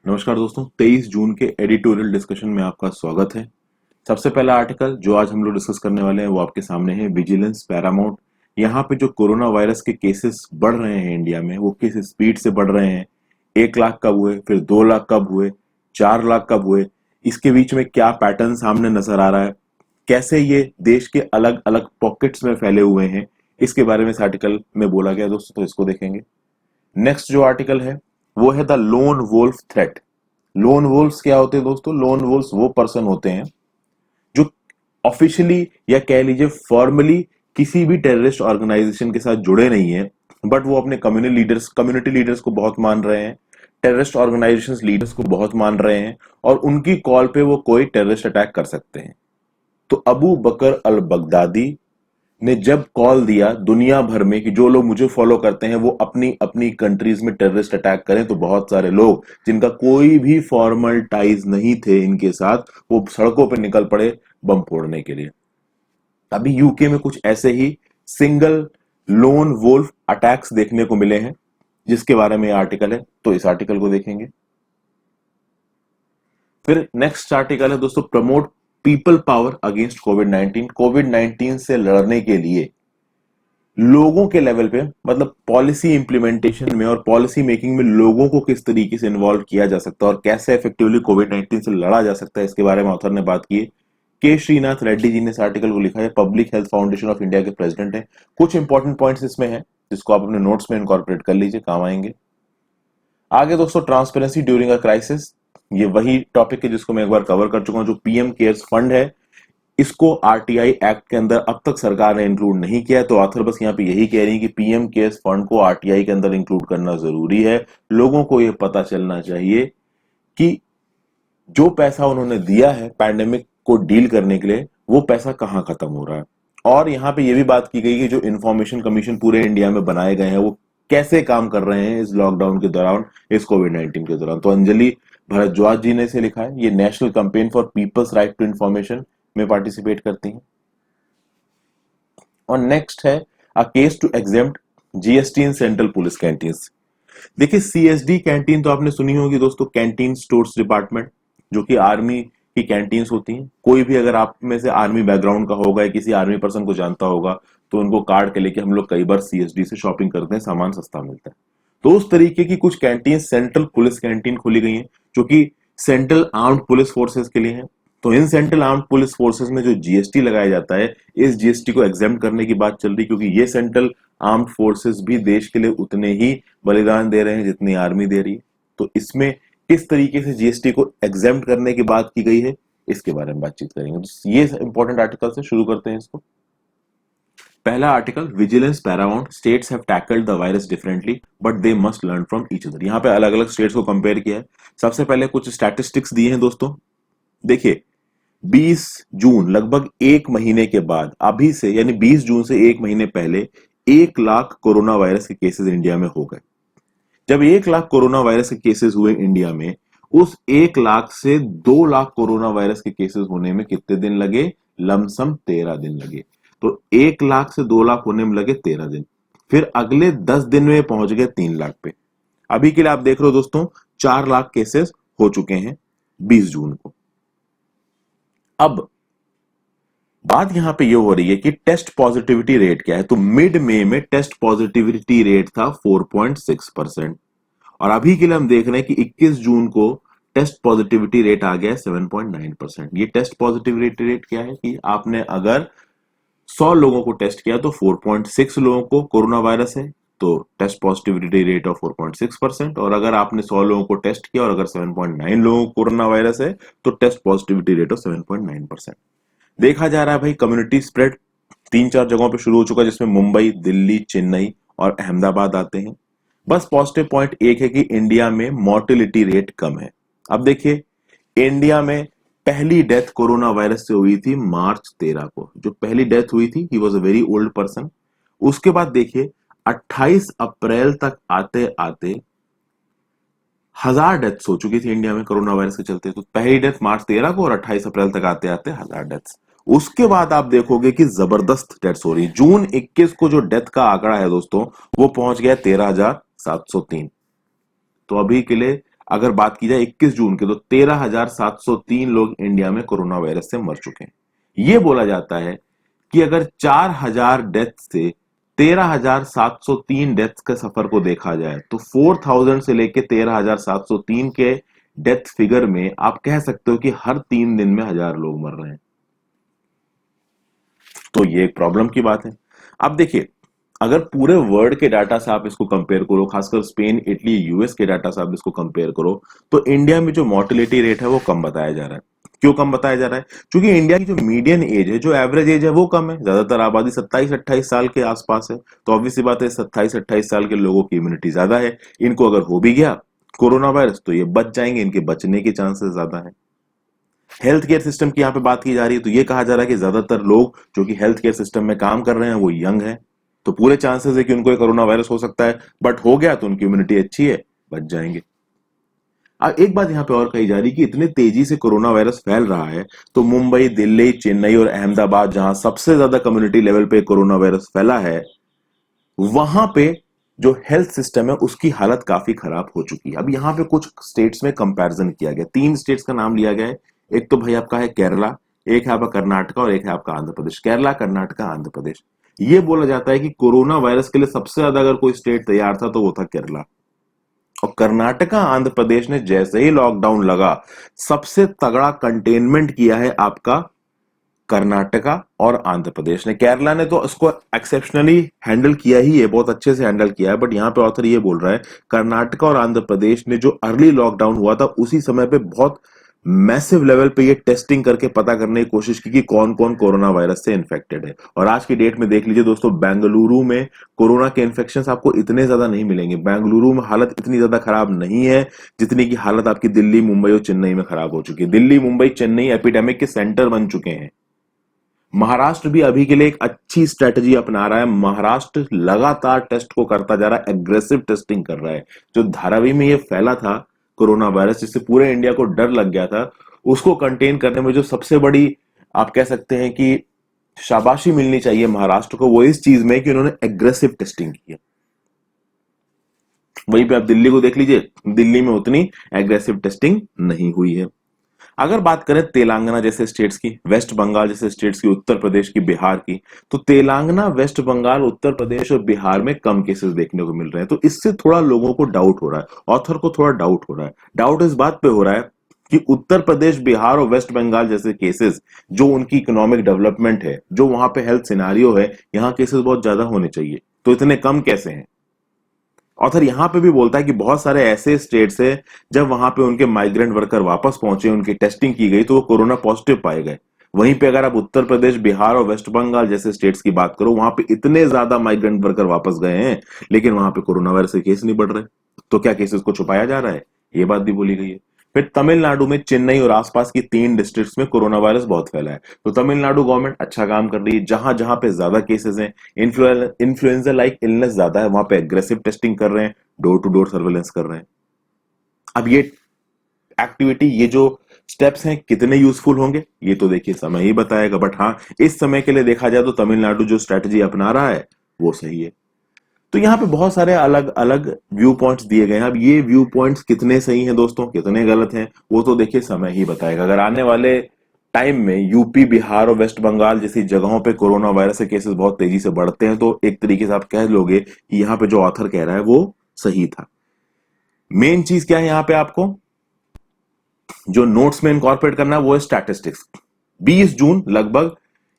नमस्कार दोस्तों, 23 जून के एडिटोरियल डिस्कशन में आपका स्वागत है। सबसे पहला आर्टिकल जो आज हम लोग डिस्कस करने वाले हैं वो आपके सामने है, विजिलेंस पैरामाउंट। यहाँ पे जो कोरोना वायरस के केसेस बढ़ रहे हैं इंडिया में, वो किस स्पीड से बढ़ रहे हैं, 1 लाख कब हुए, फिर 2 लाख कब हुए, 4 लाख कब हुए, इसके बीच में क्या पैटर्न सामने नजर आ रहा है, कैसे ये देश के अलग अलग पॉकेट्स में फैले हुए हैं, इसके बारे में इस आर्टिकल में बोला गया दोस्तों, तो इसको देखेंगे। नेक्स्ट जो आर्टिकल है वो है the lone wolf threat. Lone wolves क्या होते हैं दोस्तों? लोन वोल्फ्स वो पर्सन होते हैं जो ऑफिशियली या कह लीजिए फॉर्मली किसी भी टेररिस्ट ऑर्गेनाइजेशन के साथ जुड़े नहीं है, बट वो अपने कम्युनिटी लीडर्स को बहुत मान रहे हैं, टेररिस्ट ऑर्गेनाइजेशन लीडर्स को बहुत मान रहे हैं, और उनकी कॉल पे वो कोई टेररिस्ट अटैक कर सकते हैं। तो अबू बकर अल बगदादी ने जब कॉल दिया दुनिया भर में कि जो लोग मुझे फॉलो करते हैं वो अपनी अपनी कंट्रीज में टेररिस्ट अटैक करें, तो बहुत सारे लोग जिनका कोई भी फॉर्मल टाइज नहीं थे इनके साथ, वो सड़कों पर निकल पड़े बम फोड़ने के लिए। अभी यूके में कुछ ऐसे ही सिंगल लोन वोल्फ अटैक्स देखने को मिले हैं, जिसके बारे में आर्टिकल है, तो इस आर्टिकल को देखेंगे। फिर नेक्स्ट आर्टिकल है दोस्तों, promote people power against Covid 19। Covid 19 से लड़ने के लिए लोगों के लेवल पे, मतलब पॉलिसी इंप्लीमेंटेशन में और पॉलिसी मेकिंग में लोगों को किस तरीके से इन्वॉल्व किया जा सकता है और कैसे इफेक्टिवली कोविड 19 से लड़ा जा सकता है, इसके बारे में ऑथर ने बात की है। के श्रीनाथ रेड्डी जी ने इस आर्टिकल को लिखा है, public health foundation of India के प्रेसिडेंट है। कुछ इंपॉर्टेंट पॉइंट्स इसमें है जिसको आप अपने नोट्स में इनकॉर्पोरेट कर लीजिए, काम आएंगे। आगे दोस्तों, ट्रांसपेरेंसी ड्यूरिंग अ क्राइसिस, ये वही टॉपिक है जिसको मैं एक बार कवर कर चुका हूं। जो पीएम केयर्स फंड है, इसको आरटीआई एक्ट के अंदर अब तक सरकार ने इंक्लूड नहीं किया है, तो ऑथर बस यहाँ पे यही कह रही है कि पीएम केयर्स फंड को आरटीआई के अंदर इंक्लूड करना जरूरी है। लोगों को यह पता चलना चाहिए कि जो पैसा उन्होंने दिया है पैंडेमिक को डील करने के लिए, वो पैसा कहां खत्म हो रहा है। और यहाँ पे ये भी बात की गई कि जो इंफॉर्मेशन कमीशन पूरे इंडिया में बनाए गए हैं वो कैसे काम कर रहे हैं इस लॉकडाउन के दौरान, इस कोविड 19 के दौरान। तो अंजलि भारद्वाज जी ने इसे लिखा है, ये national campaign for people's right to information में पार्टिसिपेट करती हैं। और नेक्स्ट है, a case to exempt GST in central police canteens. देखिए, सीएसडी कैंटीन तो आपने सुनी होगी दोस्तों, कैंटीन स्टोर्स डिपार्टमेंट, जो कि आर्मी की कैंटीन्स होती हैं। कोई भी अगर आप में से आर्मी बैकग्राउंड का होगा या किसी आर्मी पर्सन को जानता होगा, तो उनको कार्ड के लेके हम लोग कई बार सीएसडी से शॉपिंग करते हैं, सामान सस्ता मिलता है। तो उस तरीके की कुछ कैंटीन सेंट्रल पुलिस कैंटीन खोली गई हैं, जो कि सेंट्रल आर्म्ड पुलिस फोर्सेस के लिए है। तो in central armed police forces में जो जीएसटी लगाया जाता है, इस जीएसटी को एग्जेम्प्ट करने की बात चल रही, क्योंकि ये सेंट्रल आर्म्ड फोर्सेस भी देश के लिए उतने ही बलिदान दे रहे हैं जितनी आर्मी दे रही है। तो इसमें किस तरीके से जीएसटी को एग्जेम्प्ट करने की बात की गई है, इसके बारे में बातचीत करेंगे। तो ये इंपॉर्टेंट आर्टिकल से शुरू करते हैं इसको। पहला article, vigilance Paramount, states have tackled the virus differently but they must learn from each other. यहाँ पे अलग अलग स्टेट्स को कंपेयर किया है। सबसे पहले कुछ स्टैटिस्टिक्स दिए हैं दोस्तों। देखिए, 20 जून, लगभग एक महीने के बाद, अभी से यानी 20 जून से एक महीने पहले 1 लाख कोरोना वायरस के केसेस इंडिया में हो गए। जब 1 लाख कोरोना वायरस के केसेस हुए इंडिया में, उस 1 लाख से 2 लाख कोरोना वायरस के केसेस होने में कितने दिन लगे? लमसम 13 दिन लगे। तो 1 लाख से 2 लाख होने में लगे 13 दिन। फिर अगले 10 दिन में पहुंच गए 3 लाख पे। अभी के लिए आप देख रहे हो दोस्तों, 4 लाख केसेस हो चुके हैं 20 जून को। अब बात यहां पे ये हो रही है कि टेस्ट पॉजिटिविटी रेट क्या है। तो मिड मई में टेस्ट पॉजिटिविटी रेट था 4.6%, और अभी के लिए हम देख रहे हैं कि 21 जून को टेस्ट पॉजिटिविटी रेट आ गया 7.9%। ये टेस्ट पॉजिटिविटी रेट क्या है कि आपने अगर 100 लोगों को टेस्ट किया तो 4.6 लोगों को कोरोना वायरस है, तो टेस्ट पॉजिटिविटी रेट ऑफ 4.6%। और अगर आपने 100 लोगों को टेस्ट किया और अगर 7.9 लोगों को कोरोना वायरस है, तो टेस्ट पॉजिटिविटी रेट ऑफ 7.9%। देखा जा रहा है भाई, कम्युनिटी स्प्रेड 3-4 जगहों पे शुरू हो चुका है, जिसमें मुंबई, दिल्ली, चेन्नई और अहमदाबाद आते हैं। बस पॉजिटिव पॉइंट एक है कि इंडिया में मोर्टेलिटी रेट कम है। अब देखिए, इंडिया में पहली डेथ कोरोना वायरस से हुई थी मार्च 13 को। जो पहली डेथ हुई थी, he was a very old person. उसके बाद देखिए, 28 अप्रैल तक आते आते 1000 डेथ्स हो चुकी थी इंडिया में कोरोना वायरस के चलते। तो पहली डेथ मार्च 13 को और 28 अप्रैल तक आते आते 1000 डेथ्स। उसके बाद आप देखोगे कि जबरदस्त डेथ्स हो रही। जून 21 को जो डेथ का आंकड़ा है दोस्तों, वो पहुंच गया 13,703। तो अभी के लिए अगर बात की जाए 21 जून के, तो 13,703 लोग इंडिया में कोरोना वायरस से मर चुके हैं। यह बोला जाता है कि अगर 4,000 डेथ से 13,703 डेथ्स के सफर को देखा जाए तो 4,000 से लेके 13,703 के डेथ फिगर में आप कह सकते हो कि हर 3 दिन में 1,000 लोग मर रहे हैं। तो ये एक प्रॉब्लम की बात है। अब देखिए, अगर पूरे वर्ल्ड के डाटा से आप इसको कंपेयर करो, खासकर स्पेन, इटली, यूएस के डाटा से आप इसको कंपेयर करो, तो इंडिया में जो मोर्टेलिटी रेट है वो कम बताया जा रहा है। क्यों कम बताया जा रहा है? क्योंकि इंडिया की जो मीडियन एज है, जो एवरेज एज है, वो कम है। ज्यादातर आबादी 27-28 साल के आसपास है। तो ऑब्वियस सी बात है, 27-28 साल के लोगों की इम्यूनिटी ज्यादा है। इनको अगर हो भी गया कोरोना वायरस तो ये बच जाएंगे, इनके बचने के चांसेस ज्यादा है। हेल्थ केयर सिस्टम की यहाँ पे बात की जा रही है, तो ये कहा जा रहा है कि ज्यादातर लोग जो कि हेल्थ केयर सिस्टम में काम कर रहे हैं वो यंग है। तो पूरे चांसेस है कि उनको कोरोना वायरस हो सकता है, बट हो गया तो उनकी इम्यूनिटी अच्छी है, बच जाएंगे। अब एक बात यहाँ पे और कही जा रही है कि इतने तेजी से कोरोना वायरस फैल रहा है, तो मुंबई, दिल्ली, चेन्नई और अहमदाबाद, जहां सबसे ज्यादा कम्युनिटी लेवल पे कोरोना वायरस फैला है, वहां पे जो हेल्थ सिस्टम है उसकी हालत काफी खराब हो चुकी है। अब यहाँ पे कुछ स्टेट्स में कंपैरिजन किया गया, 3 स्टेट्स का नाम लिया गया है। एक तो भाई आपका है केरला, एक है आपका कर्नाटका और एक है आपका आंध्र प्रदेश। केरला, कर्नाटका, आंध्र प्रदेश। ये बोला जाता है कि कोरोना वायरस के लिए सबसे ज्यादा अगर कोई स्टेट तैयार था तो वो था केरला। और कर्नाटका, आंध्र प्रदेश ने जैसे ही लॉकडाउन लगा, सबसे तगड़ा कंटेनमेंट किया है आपका कर्नाटका और आंध्र प्रदेश ने। केरला ने तो इसको एक्सेप्शनली हैंडल किया ही है, बहुत अच्छे से हैंडल किया है, बट यहां पे ऑथर ये बोल रहा है कर्नाटका और आंध्र प्रदेश ने जो अर्ली लॉकडाउन हुआ था उसी समय पे बहुत मैसिव लेवल पे ये टेस्टिंग करके पता करने की कोशिश की कि कौन कौन कोरोना वायरस से इन्फेक्टेड है। और आज की डेट में देख लीजिए दोस्तों, बेंगलुरु में कोरोना के इन्फेक्शन आपको इतने ज्यादा नहीं मिलेंगे। बेंगलुरु में हालत इतनी ज्यादा खराब नहीं है जितनी की हालत आपकी दिल्ली, मुंबई और चेन्नई में खराब हो चुकी है। दिल्ली, मुंबई, चेन्नई एपिडेमिक के सेंटर बन चुके हैं। महाराष्ट्र भी अभी के लिए एक अच्छी स्ट्रेटजी अपना रहा है। महाराष्ट्र लगातार टेस्ट को करता जा रहा है, एग्रेसिव टेस्टिंग कर रहा है। जो धारावी में ये फैला था कोरोना वायरस, जिससे पूरे इंडिया को डर लग गया था, उसको कंटेन करने में जो सबसे बड़ी आप कह सकते हैं कि शाबाशी मिलनी चाहिए महाराष्ट्र को, वो इस चीज में कि उन्होंने एग्रेसिव टेस्टिंग की है। वहीं पे आप दिल्ली को देख लीजिए, दिल्ली में उतनी एग्रेसिव टेस्टिंग नहीं हुई है। अगर बात करें तेलंगाना जैसे स्टेट्स की, वेस्ट बंगाल जैसे स्टेट्स की, उत्तर प्रदेश की, बिहार की, तो तेलंगाना, वेस्ट बंगाल, उत्तर प्रदेश और बिहार में कम केसेस देखने को मिल रहे हैं। तो इससे थोड़ा लोगों को डाउट हो रहा है, ऑथर को थोड़ा डाउट हो रहा है। डाउट इस बात पे हो रहा है कि उत्तर प्रदेश, बिहार और वेस्ट बंगाल जैसे केसेस, जो उनकी इकोनॉमिक डेवलपमेंट है, जो वहां पे हेल्थ सिनारियो है, यहाँ केसेस बहुत ज्यादा होने चाहिए, तो इतने कम कैसे हैं? ऑथर यहां पे भी बोलता है कि बहुत सारे ऐसे स्टेट्स है जब वहां पे उनके माइग्रेंट वर्कर वापस पहुंचे, उनकी टेस्टिंग की गई तो वो कोरोना पॉजिटिव पाए गए। वहीं पे अगर आप उत्तर प्रदेश, बिहार और वेस्ट बंगाल जैसे स्टेट्स की बात करो, वहां पे इतने ज्यादा माइग्रेंट वर्कर वापस गए हैं लेकिन वहां पे कोरोना वायरस के केस नहीं बढ़ रहे। तो क्या केसेस को छुपाया जा रहा है? ये बात भी बोली गई है। फिर तमिलनाडु में चेन्नई और आसपास की 3 डिस्ट्रिक्ट्स में कोरोना वायरस बहुत फैला है। तो तमिलनाडु गवर्नमेंट अच्छा काम कर रही है, जहां जहां पे ज्यादा केसेस हैं, इन्फ्लुएंजा लाइक इलनेस ज्यादा है, वहां पे एग्रेसिव टेस्टिंग कर रहे हैं, डोर टू डोर सर्वेलेंस कर रहे हैं। अब ये एक्टिविटी, ये जो स्टेप्स हैं कितने यूजफुल होंगे ये तो देखिए समय ही बताएगा, बट हाँ, इस समय के लिए देखा जाए तो तमिलनाडु जो स्ट्रेटजी अपना रहा है वो सही है। तो यहाँ पे बहुत सारे अलग अलग व्यू पॉइंट्स दिए गए हैं। अब ये व्यू पॉइंट्स कितने सही हैं दोस्तों, कितने गलत हैं, वो तो देखिए समय ही बताएगा। अगर आने वाले टाइम में यूपी, बिहार और वेस्ट बंगाल जैसी जगहों पे कोरोना वायरस के केसेस बहुत तेजी से बढ़ते हैं तो एक तरीके से आप कह लोगे कि यहाँ पे जो ऑथर कह रहा है वो सही था। मेन चीज क्या है यहाँ पे आपको जो नोट्स में इनकॉर्पोरेट करना है वो है स्टैटिस्टिक्स। 20 जून, लगभग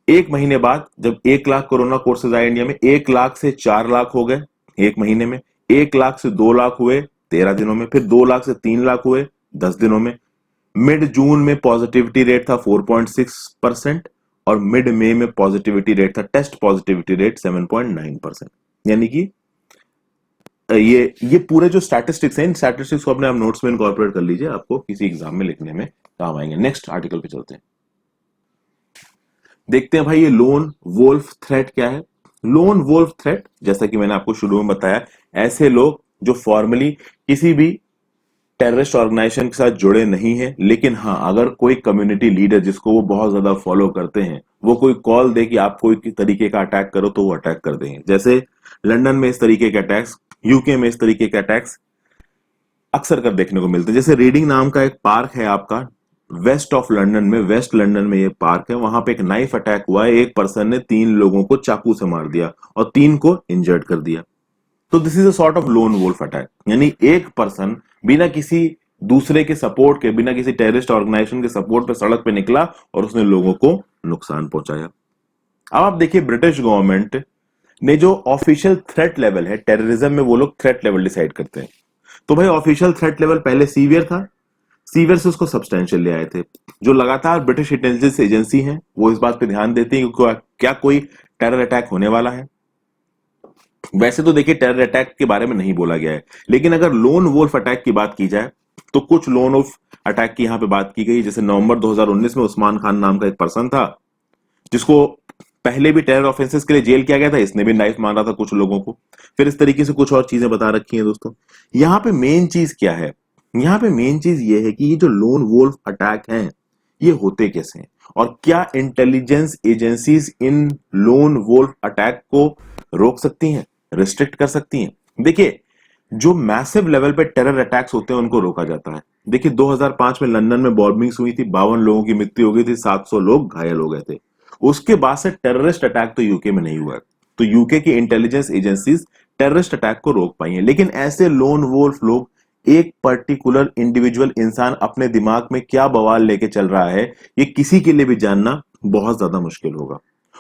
एक महीने बाद, जब 1 लाख कोरोना कोर्सेज आए इंडिया में, 1 लाख से 4 लाख हो गए एक महीने में, 1 लाख से 2 लाख हुए 13 दिनों में, फिर 2 लाख से 3 लाख हुए 10 दिनों में। मिड जून में पॉजिटिविटी रेट था 4.6% और मिड मई में पॉजिटिविटी रेट था, टेस्ट पॉजिटिविटी रेट 7.9%। यानी कि ये पूरे जो स्टैटिस्टिक्स हैं, इन स्टैटिस्टिक्स को अपने आप नोट्स में इनकॉर्पोरेट कर लीजिए, आपको किसी एग्जाम में लिखने में काम आएंगे। नेक्स्ट आर्टिकल पे चलते हैं, देखते हैं भाई ये लोन वोल्फ थ्रेट क्या है। लोन वोल्फ थ्रेट, जैसा कि मैंने आपको शुरू में बताया, ऐसे लोग जो फॉर्मली किसी भी टेररिस्ट ऑर्गेनाइजेशन के साथ जुड़े नहीं है, लेकिन हाँ, अगर कोई कम्युनिटी लीडर जिसको वो बहुत ज्यादा फॉलो करते हैं, वो कोई कॉल दे कि आप कोई तरीके का अटैक करो तो वो अटैक कर देंगे। जैसे लंदन में इस तरीके के अटैक्स, यूके में इस तरीके के अटैक्स अक्सर कर देखने को मिलते हैं। जैसे रीडिंग नाम का एक पार्क है आपका वेस्ट ऑफ लंदन में, वेस्ट लंदन में ये पार्क है, वहां पे एक नाइफ अटैक हुआ है, एक पर्सन ने 3 लोगों को चाकू से मार दिया और 3 को इंजर्ड कर दिया। तो this is a sort of lone wolf attack, यानी एक पर्सन बिना किसी दूसरे के सपोर्ट के, बिना किसी टेररिस्ट ऑर्गेनाइजेशन के सपोर्ट पे सड़क पे निकला और उसने लोगों को नुकसान पहुंचाया। अब आप देखिए ब्रिटिश गवर्नमेंट ने जो ऑफिशियल थ्रेट लेवल है टेररिज्म में, वो लोग थ्रेट लेवल डिसाइड करते हैं। तो भाई ऑफिशियल थ्रेट लेवल पहले सीवियर था, सीवियर से उसको सब्सटेंशियल ले आए थे। जो लगातार ब्रिटिश इंटेलिजेंस एजेंसी है वो इस बात पे ध्यान देती है कि क्या कोई टेरर अटैक होने वाला है। वैसे तो देखिए टेरर अटैक के बारे में नहीं बोला गया है, लेकिन अगर लोन वोल्फ अटैक की बात की जाए तो कुछ लोन वोल्फ अटैक की यहां पे बात की गई। जैसे नवंबर 2019 में उस्मान खान नाम का एक पर्सन था जिसको पहले भी टेरर ऑफेंसेस के लिए जेल किया गया था, इसने भी नाइफ मारा था कुछ लोगों को। फिर इस तरीके से कुछ और चीजें बता रखी हैं दोस्तों। यहाँ पे मेन चीज क्या है, यहाँ पे मेन चीज ये है कि ये जो लोन वोल्फ अटैक हैं ये होते कैसे हैं और क्या इंटेलिजेंस एजेंसीज इन लोन वोल्फ अटैक को रोक सकती हैं, रिस्ट्रिक्ट कर सकती हैं। देखिए जो मैसिव लेवल पे टेरर अटैक्स होते हैं उनको रोका जाता है। देखिए 2005 में लंदन में बॉम्बिंग्स हुई थी, 52 लोगों की मृत्यु हो गई थी, 700 लोग घायल हो गए थे। उसके बाद से टेररिस्ट अटैक तो यूके में नहीं हुआ है। तो यूके की इंटेलिजेंस एजेंसीज टेररिस्ट अटैक को रोक पाई हैं, लेकिन ऐसे लोन वोल्फ लोग, एक पर्टिकुलर इंडिविजुअल इंसान अपने दिमाग में क्या बवाल लेके चल रहा है, ये किसी के लिए भी जानना बहुत ज्यादा मुश्किल होगा।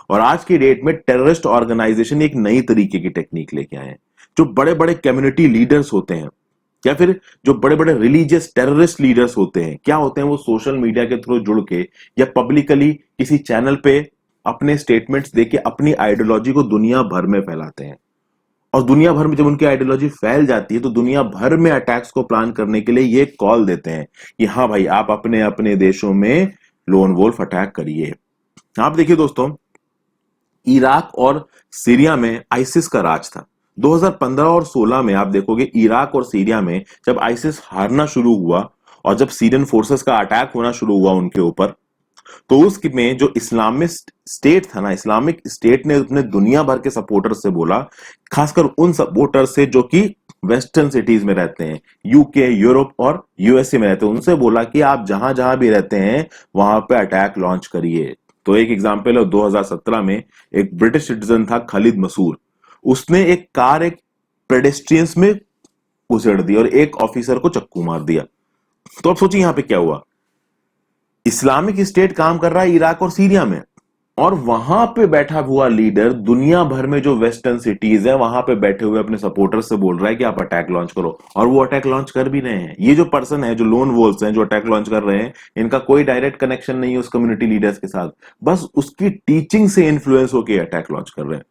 और आज की डेट में टेररिस्ट ऑर्गेनाइजेशन एक नई तरीके की टेक्निक लेके आए हैं। जो बड़े बड़े कम्युनिटी लीडर्स होते हैं या फिर जो बड़े बड़े रिलीजियस टेररिस्ट लीडर्स होते हैं, क्या होते हैं, वो सोशल मीडिया के थ्रू जुड़ के या पब्लिकली किसी चैनल पे अपने स्टेटमेंट्स देके अपनी आइडियोलॉजी को दुनिया भर में फैलाते हैं। और दुनिया भर में जब उनकी आइडियोलॉजी फैल जाती है तो दुनिया भर में अटैक्स को प्लान करने के लिए ये कॉल देते हैं कि हाँ भाई आप अपने अपने देशों में लोन वोल्फ अटैक करिए। आप देखिए दोस्तों, इराक और सीरिया में आइसिस का राज था। 2015 और 16 में आप देखोगे इराक और सीरिया में जब आइसिस हारना शुरू हुआ और जब सीरियन फोर्सेस का अटैक होना शुरू हुआ उनके ऊपर, तो उसमें जो इस्लामिस्ट स्टेट था ना, इस्लामिक स्टेट ने अपने दुनिया भर के सपोर्टर से बोला, खासकर उन सपोर्टर से जो कि वेस्टर्न सिटीज में रहते हैं, यूके, यूरोप और यूएसए में रहते हैं, उनसे बोला कि आप जहां जहां भी रहते हैं वहां पे अटैक लॉन्च करिए। तो एक एग्जांपल है, 2017 में एक ब्रिटिश सिटीजन था खालिद मसूर, उसने एक कार एक पेडेस्ट्रियंस में घुसेड़ दी और एक ऑफिसर को चक्कू मार दिया। तो अब सोचिए यहां पे क्या हुआ, इस्लामिक स्टेट काम कर रहा है इराक और सीरिया में, और वहां पे बैठा हुआ लीडर दुनिया भर में जो वेस्टर्न सिटीज है वहां पे बैठे हुए अपने सपोर्टर्स से बोल रहा है कि आप अटैक लॉन्च करो, और वो अटैक लॉन्च कर भी रहे हैं। ये जो पर्सन है, जो लोन वोल्स हैं जो अटैक लॉन्च कर रहे हैं, इनका कोई डायरेक्ट कनेक्शन नहीं है उस कम्युनिटी लीडर्स के साथ, बस उसकी टीचिंग से इन्फ्लुएंस होकर अटैक लॉन्च कर रहे हैं।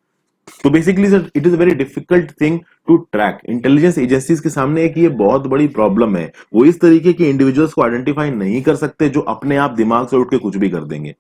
तो basically sir it is very difficult thing to track. Intelligence agencies के सामने एक ये बहुत बड़ी प्रॉब्लम है, वो इस तरीके के इंडिविजुअल्स को आइडेंटिफाई नहीं कर सकते जो अपने आप दिमाग से उठ के कुछ भी कर देंगे।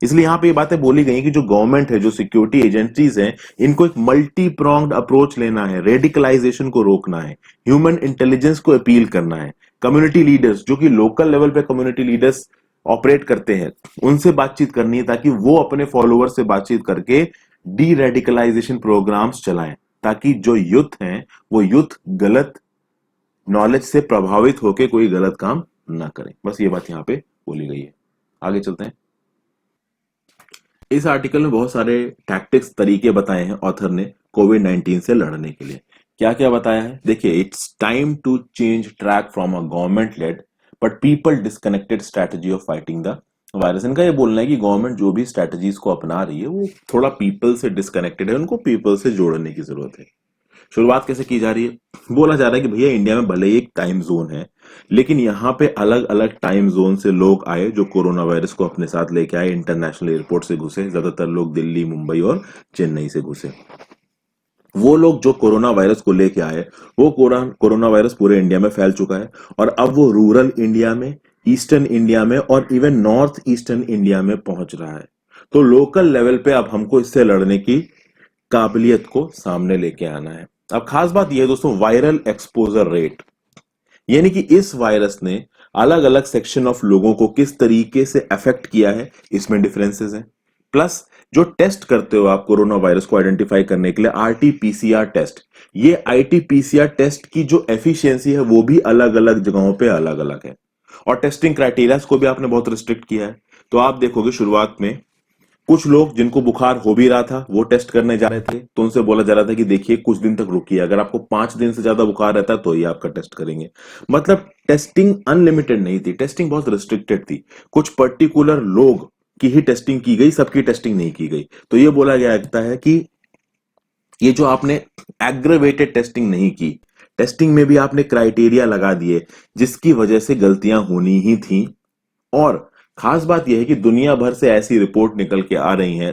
इसलिए यहां पे ये बातें बोली गई कि जो गवर्नमेंट है, जो सिक्योरिटी एजेंसीज हैं, इनको एक मल्टी प्रोंग्ड अप्रोच लेना है, रेडिकलाइजेशन को रोकना है, ह्यूमन इंटेलिजेंस को अपील करना है, कम्युनिटी लीडर्स जो कि लोकल लेवल पे कम्युनिटी लीडर्स ऑपरेट करते हैं उनसे बातचीत करनी है, ताकि वो अपने फॉलोअर्स से बातचीत करके डी रेडिकलाइजेशन प्रोग्राम्स चलाएं, ताकि जो यूथ हैं वो यूथ गलत नॉलेज से प्रभावित होकर कोई गलत काम ना करें। बस ये बात यहां पे बोली गई है। आगे चलते हैं। इस आर्टिकल में बहुत सारे टैक्टिक्स, तरीके बताए हैं ऑथर ने कोविड-19 से लड़ने के लिए। क्या क्या बताया है देखिए, it's time to change track from a government led but people disconnected strategy of fighting the virus. इनका ये बोलना है कि गवर्नमेंट जो भी स्ट्रेटजीज को अपना रही है वो थोड़ा पीपल से डिस्कनेक्टेड है, उनको पीपल से जोड़ने की जरूरत है। शुरुआत कैसे की जा रही है, बोला जा रहा है कि भैया इंडिया में भले ही एक टाइम जोन है, लेकिन यहाँ पे अलग अलग टाइम जोन से लोग आए जो कोरोना वायरस को अपने साथ लेके आए, इंटरनेशनल एयरपोर्ट से घुसे, ज्यादातर लोग दिल्ली, मुंबई और चेन्नई से घुसे। वो लोग जो कोरोना वायरस को लेके आए, वो कोरोना वायरस पूरे इंडिया में फैल चुका है, और अब वो रूरल इंडिया में, ईस्टर्न इंडिया में और इवन नॉर्थ ईस्टर्न इंडिया में पहुंच रहा है। तो लोकल लेवल पे अब हमको इससे लड़ने की काबिलियत को सामने लेके आना है। अब खास बात यह है दोस्तों, वायरल एक्सपोजर रेट, यानी कि इस वायरस ने अलग अलग सेक्शन ऑफ लोगों को किस तरीके से अफेक्ट किया है, इसमें डिफरेंसेस हैं। प्लस जो टेस्ट करते हो आप कोरोना वायरस को आइडेंटिफाई करने के लिए, आरटी-पीसीआर टेस्ट, ये आरटी-पीसीआर टेस्ट की जो एफिशिएंसी है वो भी अलग अलग जगहों पे अलग अलग है। और टेस्टिंग क्राइटेरियाज को भी आपने बहुत रिस्ट्रिक्ट किया है। तो आप देखोगे शुरुआत में कुछ लोग जिनको बुखार हो भी रहा था वो टेस्ट करने जा रहे थे, तो उनसे बोला जा रहा था कि देखिए कुछ दिन तक रुकिए, अगर आपको 5 दिन से ज्यादा बुखार रहता है तो ही आपका टेस्ट करेंगे। मतलब टेस्टिंग अनलिमिटेड नहीं थी, टेस्टिंग बहुत रिस्ट्रिक्टेड थी। कुछ पर्टिकुलर लोग की ही टेस्टिंग की गई, सबकी टेस्टिंग नहीं की गई। तो ये बोला गया है कि ये जो आपने एग्रेवेटेड टेस्टिंग नहीं की, टेस्टिंग में भी आपने क्राइटेरिया लगा दिए जिसकी वजह से गलतियां होनी ही थी। और खास बात यह है कि दुनिया भर से ऐसी रिपोर्ट निकल के आ रही हैं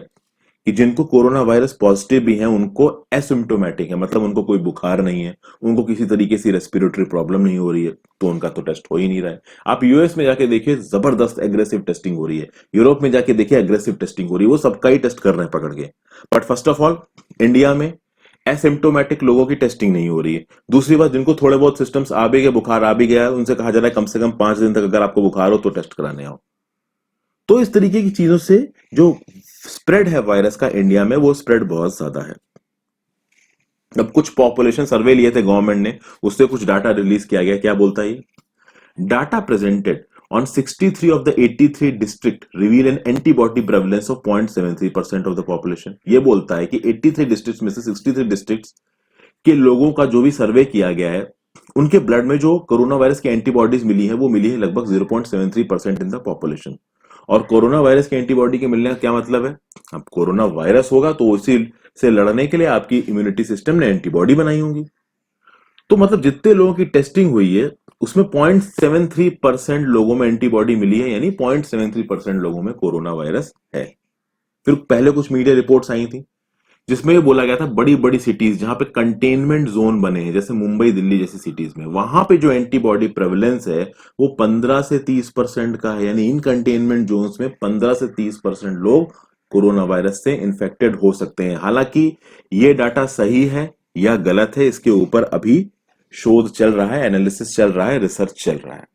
कि जिनको कोरोना वायरस पॉजिटिव भी है उनको एसिम्टोमेटिक है, मतलब उनको कोई बुखार नहीं है, उनको किसी तरीके से रेस्पिरेटरी प्रॉब्लम नहीं हो रही है, तो उनका तो टेस्ट हो ही नहीं रहा है। आप यूएस में जाके देखिए जबरदस्त एग्रेसिव टेस्टिंग हो रही है, यूरोप में जाके देखिए एग्रेसिव टेस्टिंग हो रही है, वो सबका ही टेस्ट कर रहे हैं पकड़ के। But first of all India में एसिम्टोमेटिक लोगों की टेस्टिंग नहीं हो रही है। दूसरी बात, जिनको थोड़े बहुत सिस्टम्स आ भी गए, बुखार आ भी गया है, उनसे कहा जा रहा है कम से कम 5 दिन तक अगर आपको बुखार हो तो टेस्ट कराने आओ। तो इस तरीके की चीजों से जो स्प्रेड है वायरस का इंडिया में, वो स्प्रेड बहुत ज्यादा है। अब कुछ पॉपुलेशन सर्वे लिए थे गवर्नमेंट ने, उससे कुछ डाटा रिलीज किया गया। क्या बोलता है ये data? Presented on 63 of the 83 district reveal an antibody prevalence of 0.73% of the population। ये बोलता है कि 83 डिस्ट्रिक्ट्स में से 63 डिस्ट्रिक्ट्स के लोगों का जो भी सर्वे किया गया है, उनके ब्लड में जो कोरोना वायरस की एंटीबॉडीज मिली है वो मिली है लगभग 0.73% इन द पॉपुलेशन। और कोरोना वायरस की एंटीबॉडी के मिलने का क्या मतलब है? अब कोरोना वायरस होगा तो उसी से लड़ने के लिए आपकी इम्यूनिटी सिस्टम ने एंटीबॉडी बनाई होंगी। तो मतलब जितने लोगों की टेस्टिंग हुई है उसमें 0.73% लोगों में एंटीबॉडी मिली है, यानी 0.73% लोगों में कोरोना वायरस है। फिर पहले कुछ मीडिया रिपोर्ट्स आई थी जिसमें ये बोला गया था बड़ी बड़ी सिटीज जहां पे कंटेनमेंट जोन बने हैं, जैसे मुंबई दिल्ली जैसी सिटीज में, वहां पे जो एंटीबॉडी प्रेवलेंस है वो 15 से 30% का है। यानी इन कंटेनमेंट जोन्स में 15 से 30% लोग कोरोना वायरस से इंफेक्टेड हो सकते हैं। हालांकि ये डाटा सही है या गलत है, इसके ऊपर अभी शोध चल रहा है, एनालिसिस चल रहा है, रिसर्च चल रहा है।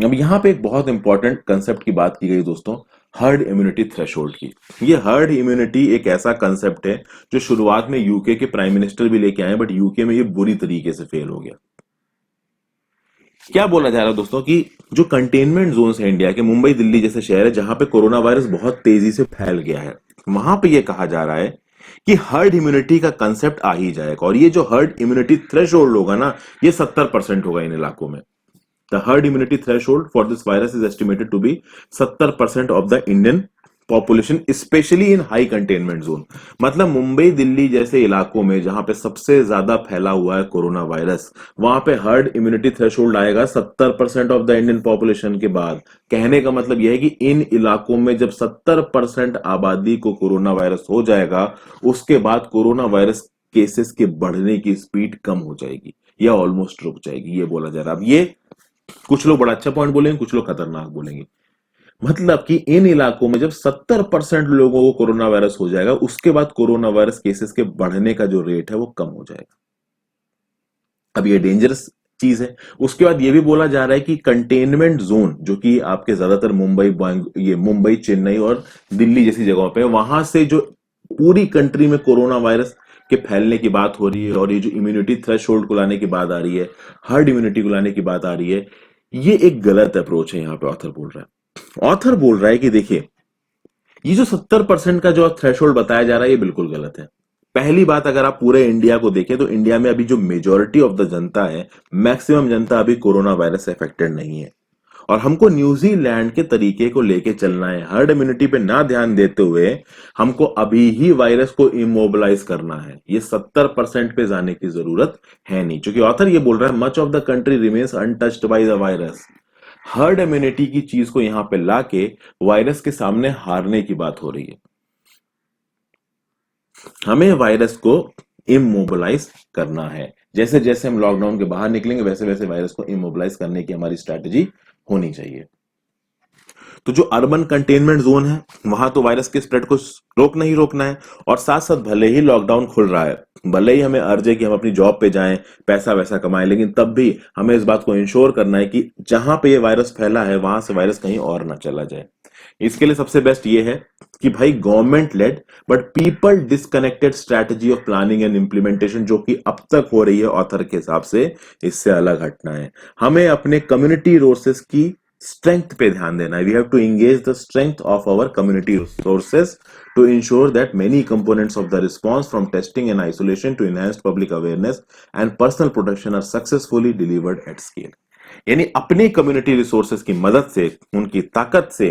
अब यहां पे एक बहुत इंपॉर्टेंट कंसेप्ट की बात की गई दोस्तों, हर्ड इम्यूनिटी थ्रेशोल्ड की। ये हर्ड इम्यूनिटी एक ऐसा कंसेप्ट है जो शुरुआत में यूके के प्राइम मिनिस्टर भी लेके आए, बट यूके में ये बुरी तरीके से फेल हो गया। क्या बोला जा रहा है दोस्तों कि जो कंटेनमेंट जोन्स है इंडिया के, मुंबई दिल्ली जैसे शहर है जहां पे कोरोना वायरस बहुत तेजी से फैल गया है, वहां पे ये कहा जा रहा है कि हर्ड इम्यूनिटी का कंसेप्ट आ ही जाएगा। और ये जो हर्ड इम्यूनिटी थ्रेशोल्ड होगा ना, ये 70% होगा इन इलाकों में। The herd immunity threshold for this virus is estimated to be 70% of the Indian population, especially in high containment zone। मतलब मुंबई दिल्ली जैसे इलाकों में जहां पे सबसे ज्यादा फैला हुआ है कोरोना वायरस, वहां पे हर्ड इम्यूनिटी थ्रेशोल्ड आएगा 70% ऑफ द इंडियन पॉपुलेशन के बाद। कहने का मतलब यह है कि इन इलाकों में जब 70% आबादी को कोरोना वायरस हो जाएगा, उसके बाद कोरोना वायरस केसेस के बढ़ने की स्पीड कम हो जाएगी या ऑलमोस्ट रुक जाएगी, ये बोला जा रहा है। अब ये कुछ लोग बड़ा अच्छा पॉइंट बोलेंगे, कुछ लोग खतरनाक बोलेंगे। मतलब कि इन इलाकों में जब 70% लोगों को कोरोना वायरस हो जाएगा, उसके बाद कोरोना वायरस केसेस के बढ़ने का जो रेट है वो कम हो जाएगा। अब ये डेंजरस चीज है। उसके बाद ये भी बोला जा रहा है कि कंटेनमेंट जोन जो कि आपके ज्यादातर ये मुंबई, चेन्नई और दिल्ली जैसी जगहों पे, वहां से जो पूरी कंट्री में कोरोना वायरस के फैलने की बात हो रही है और ये जो इम्यूनिटी थ्रेशोल्ड को लाने की बात आ रही है, हर्ड इम्यूनिटी को लाने की बात आ रही है, ये एक गलत अप्रोच है। यहां पे ऑथर बोल रहा है कि देखिए ये जो 70% का जो थ्रेशोल्ड बताया जा रहा है ये बिल्कुल गलत है। पहली बात, अगर आप पूरे इंडिया को देखें तो इंडिया में अभी जो मेजोरिटी ऑफ द जनता है, मैक्सिमम जनता अभी कोरोना वायरस से अफेक्टेड नहीं है। और हमको न्यूजीलैंड के तरीके को लेके चलना है, हर्ड इम्यूनिटी पे ना ध्यान देते हुए हमको अभी ही वायरस को इमोबिलाइज करना है। ये 70% पे जाने की जरूरत है नहीं, क्योंकि ऑथर ये बोल रहा है much of the country remains untouched by the virus. Herd immunity की चीज को यहां पे लाके वायरस के सामने हारने की बात हो रही है। हमें वायरस को इमोबिलाइज करना है। जैसे जैसे हम लॉकडाउन के बाहर निकलेंगे वैसे वैसे वायरस को इमोबिलाइज करने की हमारी स्ट्रैटेजी होनी चाहिए। तो जो अर्बन कंटेनमेंट जोन है वहां तो वायरस के स्प्रेड को रोकना ही रोकना है। और साथ साथ भले ही लॉकडाउन खुल रहा है, भले ही हमें अर्ज है कि हम अपनी जॉब पे जाएं, पैसा वैसा कमाएं, लेकिन तब भी हमें इस बात को इंश्योर करना है कि जहां पे ये वायरस फैला है वहां से वायरस कहीं और ना चला जाए। इसके लिए सबसे बेस्ट ये है कि भाई government led but people disconnected strategy of planning and implementation जो कि अब तक हो रही है ऑथर के हिसाब से, इससे अलग हटना है। हमें अपने कम्युनिटी रिसोर्सेज की स्ट्रेंथ पे ध्यान देना है। We have to engage the strength of our community resources to ensure that many components of the response from testing and isolation to enhanced public awareness and personal protection are successfully delivered at scale। यानी अपनी community resources की मदद से, उनकी ताकत से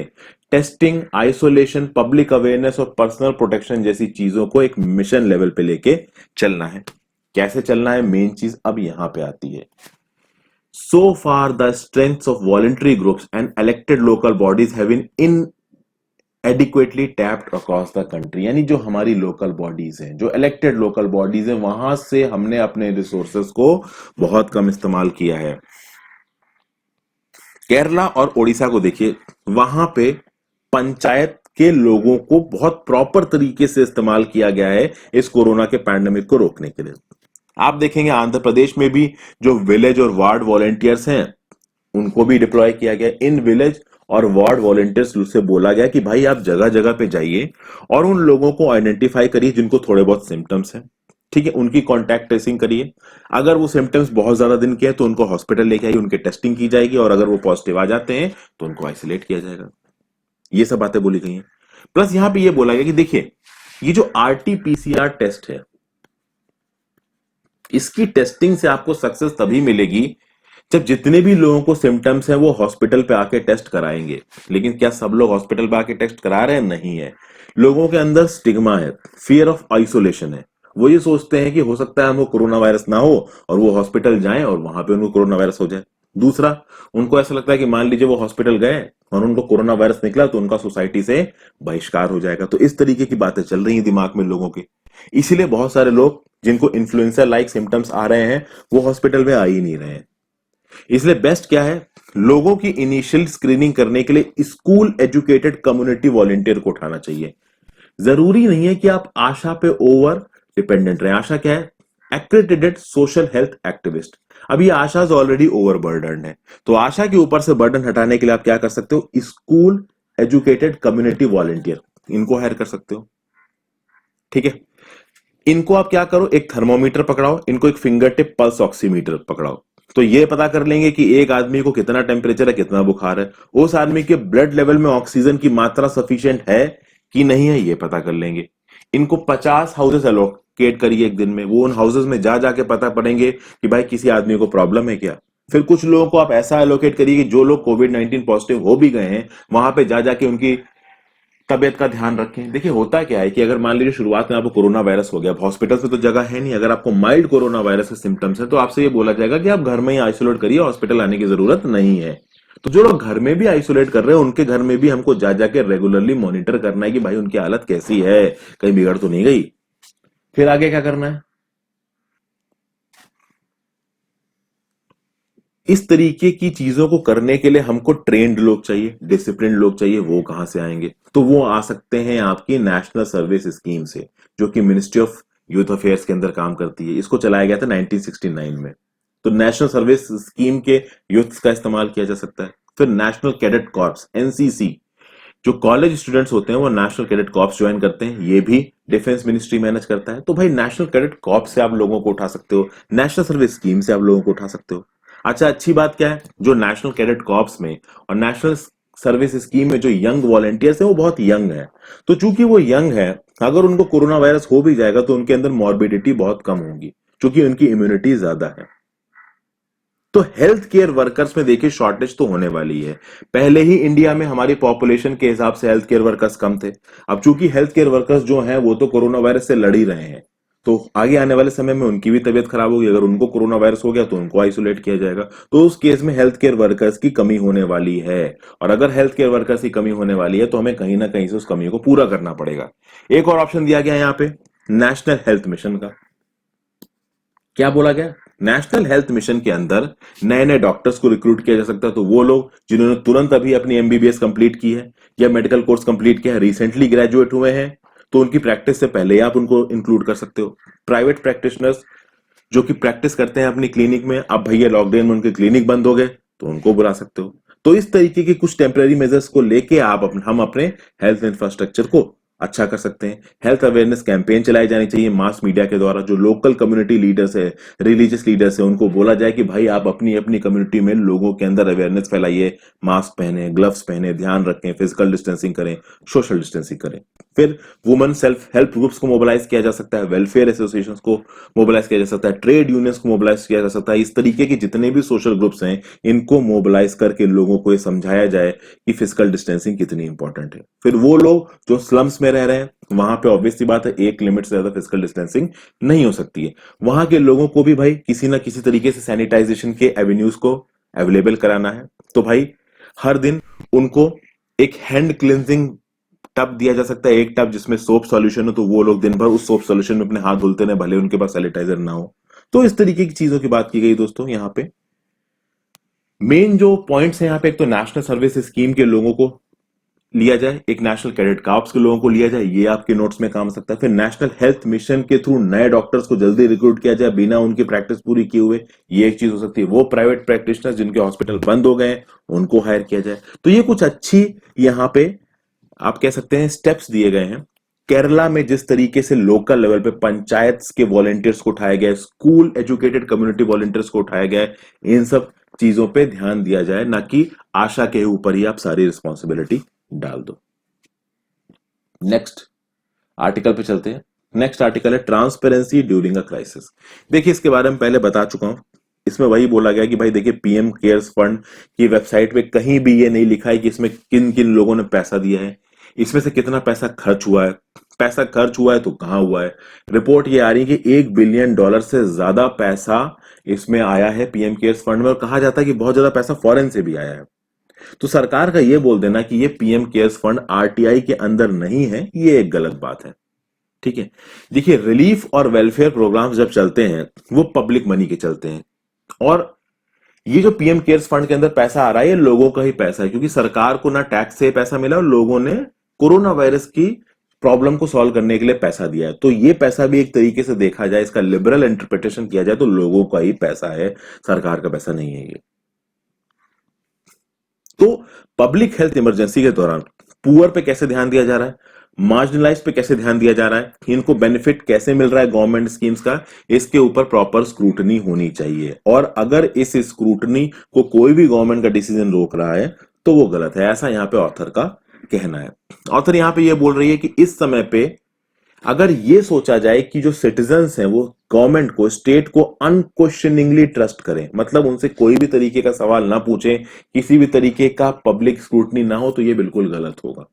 testing, isolation, public awareness और personal protection जैसी चीजों को एक मिशन लेवल पे लेके चलना है। कैसे चलना है, मेन चीज अब यहां पे आती है। So far the strengths of voluntary groups and elected local bodies have been inadequately tapped across the country। यानी जो हमारी लोकल बॉडीज हैं, जो इलेक्टेड लोकल बॉडीज हैं, वहां से हमने अपने रिसोर्सेज को बहुत कम इस्तेमाल किया है। केरला और ओडिशा को देखिए, वहां पे पंचायत के लोगों को बहुत प्रॉपर तरीके से इस्तेमाल किया गया है इस कोरोना के पैंडेमिक को रोकने के लिए। आप देखेंगे आंध्र प्रदेश में भी जो विलेज और वार्ड वॉलेंटियर्स हैं उनको भी डिप्लॉय किया गया। इन विलेज और वार्ड वॉलेंटियर्स से बोला गया कि भाई आप जगह जगह पे जाइए और उन लोगों को आइडेंटिफाई करिए जिनको थोड़े बहुत सिम्टम्स हैं, ठीक है, उनकी कॉन्टैक्ट ट्रेसिंग करिए। अगर वो सिम्टम्स बहुत ज्यादा दिन के हैं तो उनको हॉस्पिटल लेके आइए, उनकी टेस्टिंग की जाएगी और अगर वो पॉजिटिव आ जाते हैं तो उनको आइसोलेट किया जाएगा। ये सब बातें बोली गई हैं। प्लस यहां पे ये बोला गया कि देखिए ये जो आरटीपीसीआर टेस्ट है, इसकी टेस्टिंग से आपको सक्सेस तभी मिलेगी जब जितने भी लोगों को सिम्टम्स हैं वो हॉस्पिटल पे आके टेस्ट कराएंगे। लेकिन क्या सब लोग हॉस्पिटल पे आके टेस्ट करा रहे हैं? नहीं है। लोगों के अंदर स्टिग्मा है, फियर ऑफ आइसोलेशन है। वो ये सोचते हैं कि हो सकता है हमको कोरोना वायरस ना हो और वो हॉस्पिटल जाएं और वहां पे उनको कोरोना वायरस हो जाए। दूसरा, उनको ऐसा लगता है कि मान लीजिए वो हॉस्पिटल गए और उनको कोरोना वायरस निकला तो उनका सोसाइटी से बहिष्कार हो जाएगा। तो इस तरीके की बातें चल रही हैं दिमाग में लोगों के। इसीलिए बहुत सारे लोग जिनको इन्फ्लुएंजा लाइक सिम्टम्स आ रहे हैं वो हॉस्पिटल में आ ही नहीं रहे हैं। इसलिए बेस्ट क्या है, लोगों की इनिशियल स्क्रीनिंग करने के लिए स्कूल एजुकेटेड कम्युनिटी वॉलंटियर को उठाना चाहिए। जरूरी नहीं है कि आप आशा पे ओवर डिपेंडेंट रहे। आशा क्या है? Accredited social health activist. अभी आशा ऑलरेडी ओवर बर्डन है, तो आशा के ऊपर से बर्डन हटाने के लिए आप क्या कर सकते हो? स्कूल एजुकेटेड कम्युनिटी वॉलंटियर, इनको हायर कर सकते हो। ठीक है, इनको आप क्या करो, एक थर्मोमीटर पकड़ाओ, इनको एक फिंगर टिप पल्स ऑक्सीमीटर पकड़ाओ, तो ये पता कर लेंगे कि एक आदमी को कितना टेम्परेचर है, कितना बुखार है, उस आदमी के ब्लड लेवल में ऑक्सीजन की मात्रा सफिशिएंट है कि नहीं है, ये पता कर लेंगे। इनको 50 हाउसेस एलोकेट करिए एक दिन में, वो उन हाउसेस में जा जाके पता पड़ेंगे कि भाई किसी आदमी को प्रॉब्लम है क्या। फिर कुछ लोगों को आप ऐसा एलोकेट करिए कि जो लोग कोविड-19 पॉजिटिव हो भी गए हैं वहां पे जा जाके उनकी तबियत का ध्यान रखें। देखिए होता क्या है कि अगर मान लीजिए शुरुआत में आपको कोरोना वायरस हो गया, हॉस्पिटल में तो जगह है नहीं, अगर आपको माइल्ड कोरोना वायरस के सिम्टम्स है तो आपसे ये बोला जाएगा कि आप घर में ही आइसोलेट करिए, हॉस्पिटल आने की जरूरत नहीं है। तो जो लोग घर में भी आइसोलेट कर रहे हैं उनके घर में भी हमको जा जाके रेगुलरली मॉनिटर करना है कि भाई उनकी हालत कैसी है, कहीं बिगड़ तो नहीं गई। फिर आगे क्या करना है? इस तरीके की चीजों को करने के लिए हमको ट्रेन्ड लोग चाहिए, डिसिप्लिन लोग चाहिए। वो कहां से आएंगे? तो वो आ सकते हैं आपकी नेशनल सर्विस स्कीम से, जो कि मिनिस्ट्री ऑफ यूथ अफेयर्स के अंदर काम करती है। इसको चलाया गया था 1969 में। तो नेशनल सर्विस स्कीम के यूथ का इस्तेमाल किया जा सकता है। फिर नेशनल कैडेट कॉर्प्स, एनसीसी, जो कॉलेज स्टूडेंट्स होते हैं वो नेशनल कैडेट कॉर्प्स ज्वाइन करते हैं, ये भी डिफेंस मिनिस्ट्री मैनेज करता है। तो भाई नेशनल कैडेट कॉर्प्स से आप लोगों को उठा सकते हो, नेशनल सर्विस स्कीम से आप लोगों को उठा सकते हो। अच्छा, अच्छी बात क्या है, जो नेशनल कैडेट कॉर्प्स में और नेशनल सर्विस स्कीम में जो यंग वॉलेंटियर्स है वो बहुत यंग है। तो चूंकि वो यंग है, अगर उनको कोरोना वायरस हो भी जाएगा तो उनके अंदर मॉर्बिडिटी बहुत कम होगी, क्योंकि उनकी इम्यूनिटी ज्यादा है। तो हेल्थ केयर वर्कर्स में देखिए शॉर्टेज तो होने वाली है। पहले ही इंडिया में हमारी पॉपुलेशन के हिसाब से हेल्थ केयर वर्कर्स कम थे। अब चूंकि हेल्थ केयर वर्कर्स जो हैं वो तो कोरोना वायरस से लड़ ही रहे हैं, तो आगे आने वाले समय में उनकी भी तबीयत खराब होगी। अगर उनको कोरोना वायरस हो गया तो उनको आइसोलेट किया जाएगा। तो उस केस में हेल्थ केयर वर्कर्स की कमी होने वाली है, और अगर हेल्थ केयर वर्कर्स की कमी होने वाली है तो हमें कहीं ना कहीं से उस कमी को पूरा करना पड़ेगा। एक और ऑप्शन दिया गया है यहाँ पे, नेशनल हेल्थ मिशन का। क्या बोला गया? नेशनल हेल्थ मिशन के अंदर नए नए डॉक्टर्स को रिक्रूट किया जा सकता है। तो वो लोग जिन्होंने तुरंत अभी अपनी एमबीबीएस कंप्लीट की है या मेडिकल कोर्स कंप्लीट किया है, रिसेंटली ग्रेजुएट हुए हैं, तो उनकी प्रैक्टिस से पहले ही आप उनको इंक्लूड कर सकते हो। प्राइवेट प्रैक्टिशनर्स जो कि प्रैक्टिस करते हैं अपनी क्लिनिक में, अब भैया लॉकडाउन में उनके क्लिनिक बंद हो गए तो उनको बुला सकते हो। तो इस तरीके के कुछ टेम्पररी मेजर्स को लेके हम अपने हेल्थ इंफ्रास्ट्रक्चर को अच्छा कर सकते हैं। हेल्थ अवेयरनेस कैंपेन चलाई जानी चाहिए मास मीडिया के द्वारा। जो लोकल कम्युनिटी लीडर्स है, रिलीजियस लीडर्स है, उनको बोला जाए कि भाई आप अपनी अपनी कम्युनिटी में लोगों के अंदर अवेयरनेस फैलाइए, मास्क पहने, ग्लव्स पहने, ध्यान रखें, फिजिकल डिस्टेंसिंग करें, सोशल डिस्टेंसिंग करें। फिर वुमेन सेल्फ हेल्प ग्रुप्स को मोबिलाइज किया जा सकता है, वेलफेयर एसोसिएशंस को मोबिलाइज किया जा सकता है, ट्रेड यूनियंस को मोबिलाइज किया जा सकता है। इस तरीके के जितने भी सोशल ग्रुप्स हैं, इनको मोबिलाइज करके लोगों को ये समझाया जाए कि फिजिकल डिस्टेंसिंग कितनी इंपॉर्टेंट है। फिर वो लोग जो स्लम्स में रह रहे हैं, वहां पे ऑब्वियस सी बात है एक लिमिट से ज्यादा फिजिकल डिस्टेंसिंग नहीं हो सकती है। वहां के लोगों को भी भाई किसी ना किसी तरीके से सैनिटाइजेशन के एवेन्यूज को अवेलेबल कराना है। तो भाई हर दिन उनको एक हैंड क्लिनजिंग टब दिया जा सकता है, एक टब जिसमें सोप सॉल्यूशन हो, तो वो लोग दिन भर उस सोप सॉल्यूशन में अपने हाथ धुलते रहे, भले उनके पास सैनिटाइजर ना हो। तो इस तरीके की चीजों की बात की गई दोस्तों। यहाँ पे मेन जो पॉइंट्स हैं यहाँ पे, एक तो नेशनल सर्विस स्कीम के लोगों को लिया जाए, एक नेशनल कैडेट कॉर्प्स के लोगों को लिया जाए, ये आपके नोट्स में काम आ सकता है। फिर नेशनल हेल्थ मिशन के थ्रू नए डॉक्टर्स को जल्दी रिक्रूट किया जाए बिना उनकी प्रैक्टिस पूरी किए हुए, ये एक चीज हो सकती है। वो प्राइवेट प्रैक्टिशनर्स जिनके हॉस्पिटल बंद हो गए उनको हायर किया जाए। तो ये कुछ अच्छी यहाँ पे आप कह सकते हैं स्टेप्स दिए गए हैं। केरला में जिस तरीके से लोकल लेवल पे पंचायत के वॉलेंटियर्स को उठाया गया, स्कूल एजुकेटेड कम्युनिटी वॉलेंटियर्स को उठाया गया, इन सब चीजों पे ध्यान दिया जाए, ना कि आशा के ऊपर ही आप सारी रिस्पॉन्सिबिलिटी डाल दो। नेक्स्ट आर्टिकल पे चलते हैं। नेक्स्ट आर्टिकल है ट्रांसपेरेंसी ड्यूरिंग अ क्राइसिस। देखिए इसके बारे में पहले बता चुका हूं। इसमें वही बोला गया कि भाई देखिए पीएम केयर्स फंड की वेबसाइट पे कहीं भी ये नहीं लिखा है कि इसमें किन किन लोगों ने पैसा दिया है, इसमें से कितना पैसा खर्च हुआ है, पैसा खर्च हुआ है तो कहां हुआ है। रिपोर्ट ये आ रही है कि $1 बिलियन से ज्यादा पैसा इसमें आया है पीएम केयर्स फंड में, और कहा जाता है कि बहुत ज्यादा पैसा फॉरेन से भी आया है। तो सरकार का ये बोल देना कि ये पीएम केयर्स फंड आरटीआई के अंदर नहीं है, ये एक गलत बात है। ठीक है, देखिए रिलीफ और वेलफेयर प्रोग्राम्स जब चलते हैं वो पब्लिक मनी के चलते हैं, और ये जो पीएम केयर्स फंड के अंदर पैसा आ रहा है ये लोगों का ही पैसा है, क्योंकि सरकार को ना टैक्स से पैसा मिला और लोगों ने कोरोना वायरस की प्रॉब्लम को सॉल्व करने के लिए पैसा दिया है। तो ये पैसा भी एक तरीके से देखा जाए, इसका लिबरल इंटरप्रिटेशन किया जाए तो लोगों का ही पैसा है, सरकार का पैसा नहीं है ये। तो पब्लिक हेल्थ इमरजेंसी के दौरान पुअर पे कैसे ध्यान दिया जा रहा है, मार्जिनलाइज पे कैसे ध्यान दिया जा रहा है, इनको बेनिफिट कैसे मिल रहा है गवर्नमेंट स्कीम्स का, इसके ऊपर प्रॉपर स्क्रूटनी होनी चाहिए। और अगर इस स्क्रूटनी को कोई भी गवर्नमेंट का डिसीजन रोक रहा है तो वो गलत है, ऐसा यहां पे ऑथर का कहना है। ऑथर यहां पे ये बोल रही है कि इस समय पे अगर ये सोचा जाए कि जो सिटीजन्स हैं वो गवर्नमेंट को, स्टेट को अनक्वेश्चनिंगली ट्रस्ट करें, मतलब उनसे कोई भी तरीके का सवाल ना पूछें, किसी भी तरीके का पब्लिक स्क्रूटनी ना हो, तो ये बिल्कुल गलत होगा।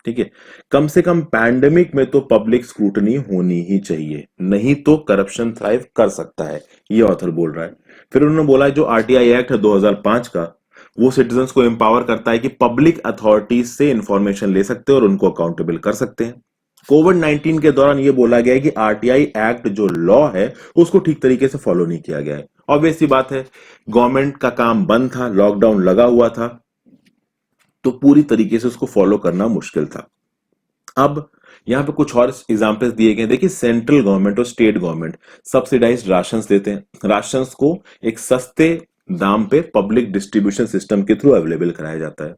ठीक है, कम से कम पैंडेमिक में तो पब्लिक स्क्रूटनी होनी ही चाहिए, नहीं तो करप्शन थ्राइव कर सकता है, ये ऑथर बोल रहा है। फिर उन्होंने बोला जो आरटीआई एक्ट है 2005 का, वो सिटीजन्स को एम्पावर करता है कि पब्लिक अथॉरिटीज से इंफॉर्मेशन ले सकते हैं और उनको अकाउंटेबल कर सकते हैं। कोविड-19 के दौरान ये बोला गया है कि आरटीआई एक्ट जो लॉ है उसको ठीक तरीके से फॉलो नहीं किया गया है। ऑब्वियस सी बात है, गवर्नमेंट का काम बंद था, लॉकडाउन लगा हुआ था, तो पूरी तरीके से उसको फॉलो करना मुश्किल था। अब यहां पे कुछ और एग्जांपल्स दिए गए। देखिए सेंट्रल गवर्नमेंट और स्टेट गवर्नमेंट सब्सिडाइज्ड राशंस देते हैं, राशंस को एक सस्ते दाम पे पब्लिक डिस्ट्रीब्यूशन सिस्टम के थ्रू अवेलेबल कराया जाता है।